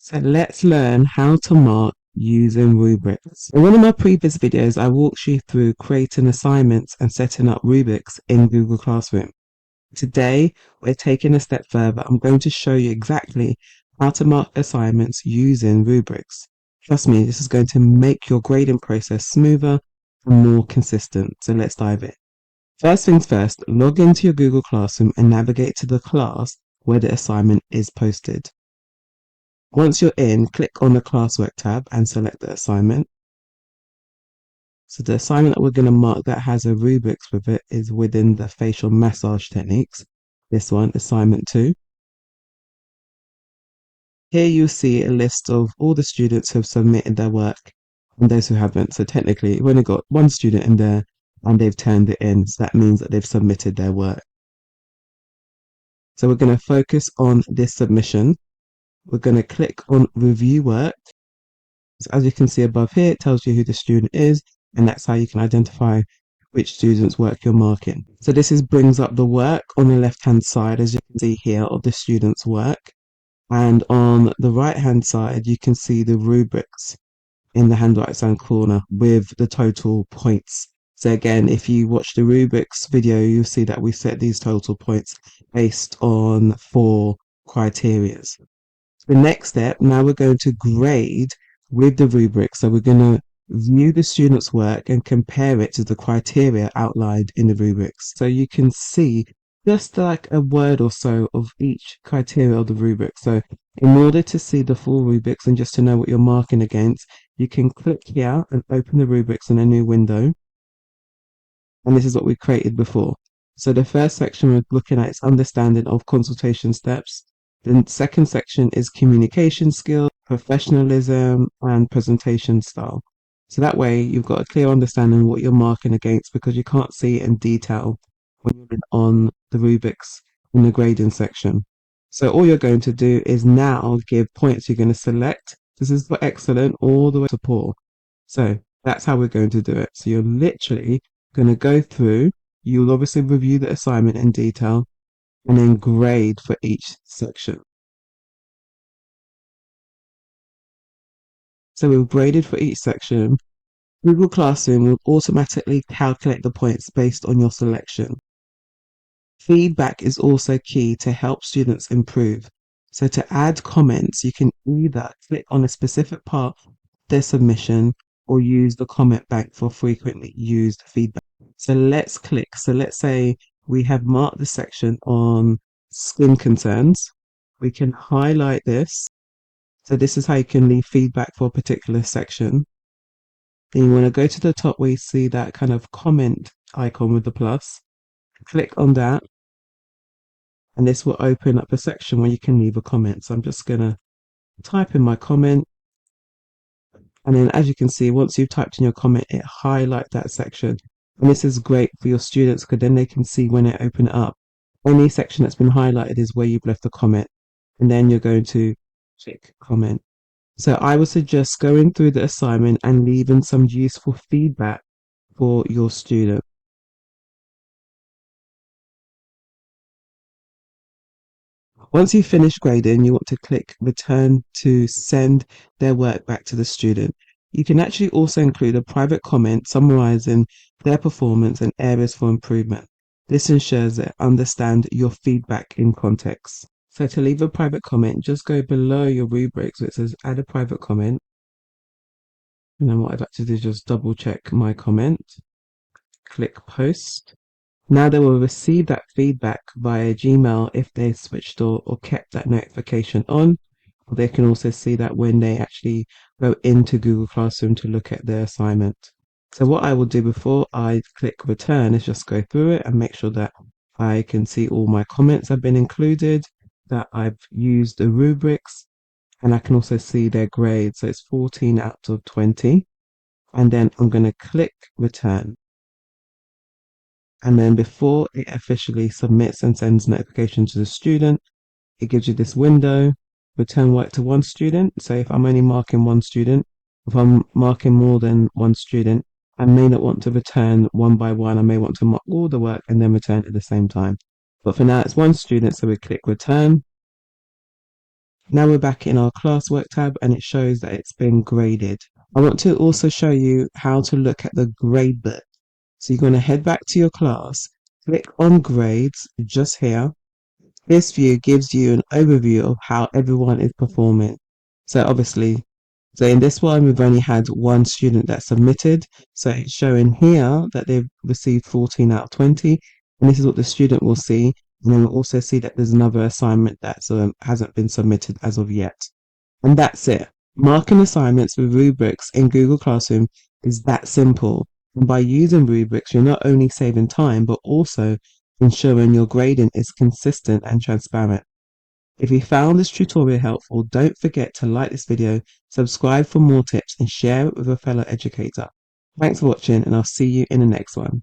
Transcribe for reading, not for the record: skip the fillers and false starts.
So let's learn how to mark using rubrics. In one of my previous videos, I walked you through creating assignments and setting up rubrics in Google Classroom. Today, we're taking a step further. I'm going to show you exactly how to mark assignments using rubrics. Trust me, this is going to make your grading process smoother and more consistent. So let's dive in. First things first, log into your Google Classroom and navigate to the class where the assignment is posted. Once you're in, click on the classwork tab and select the assignment. So the assignment that we're going to mark that has a rubrics with it is within the facial massage techniques. This one, assignment 2. Here you'll see a list of all the students who have submitted their work and those who haven't. So technically, we've only got one student in there and they've turned it in. So that means that they've submitted their work. So we're going to focus on this submission. We're going to click on review work. So as you can see above here, it tells you who the student is, and that's how you can identify which student's work you're marking. So this brings up the work on the left hand side, as you can see here, of the student's work. And on the right hand side, you can see the rubrics in the hand right side corner with the total points. So again, if you watch the rubrics video, you'll see that we set these total points based on 4 criteria. The next step, now we're going to grade with the rubric. So we're going to view the student's work and compare it to the criteria outlined in the rubrics. So you can see just like a word or so of each criteria of the rubric. So in order to see the full rubrics and just to know what you're marking against, you can click here and open the rubrics in a new window. And this is what we created before. So the first section we're looking at is understanding of consultation steps. The second section is communication skills, professionalism, and presentation style. So that way you've got a clear understanding of what you're marking against, because you can't see it in detail when you're on the rubrics in the grading section. So all you're going to do is now give points. You're going to select. This is for excellent all the way to poor. So that's how we're going to do it. So you're literally going to go through. You'll obviously review the assignment in detail and then grade for each section. So we've graded for each section. Google Classroom will automatically calculate the points based on your selection. Feedback is also key to help students improve. So to add comments, you can either click on a specific part of their submission or use the comment bank for frequently used feedback. So let's click. So let's say we have marked the section on skin concerns. We can highlight this. So this is how you can leave feedback for a particular section. Then you want to go to the top where you see that kind of comment icon with the plus. Click on that. And this will open up a section where you can leave a comment. So I'm just going to type in my comment. And then as you can see, once you've typed in your comment, it highlights that section. And this is great for your students because then they can see when they open it up. Any section that's been highlighted is where you've left a comment. And then you're going to click comment. So I would suggest going through the assignment and leaving some useful feedback for your student. Once you finish grading, you want to click return to send their work back to the student. You can actually also include a private comment summarizing their performance and areas for improvement. This ensures they understand your feedback in context. So to leave a private comment, just go below your rubrics where it says add a private comment. And then what I've had to do is just double check my comment. Click post. Now they will receive that feedback via Gmail if they switched or kept that notification on. Or they can also see that when they actually go into Google Classroom to look at their assignment. So what I will do before I click return is just go through it and make sure that I can see all my comments have been included, that I've used the rubrics, and I can also see their grade. So it's 14 out of 20. And then I'm going to click return. And then before it officially submits and sends notification to the student, it gives you this window, return work to one student. So if I'm only marking one student, if I'm marking more than one student, I may not want to return one by one. I may want to mark all the work and then return at the same time. But for now, it's one student, so we click return. Now we're back in our classwork tab and it shows that it's been graded. I want to also show you how to look at the grade book. So you're going to head back to your class, click on grades just here. This view gives you an overview of how everyone is performing. So obviously, so in this one, we've only had one student that submitted. So it's showing here that they've received 14 out of 20. And this is what the student will see. And then we'll also see that there's another assignment that hasn't been submitted as of yet. And that's it. Marking assignments with rubrics in Google Classroom is that simple. And by using rubrics, you're not only saving time, but also ensuring your grading is consistent and transparent. If you found this tutorial helpful, don't forget to like this video, subscribe for more tips, and share it with a fellow educator. Thanks for watching, and I'll see you in the next one.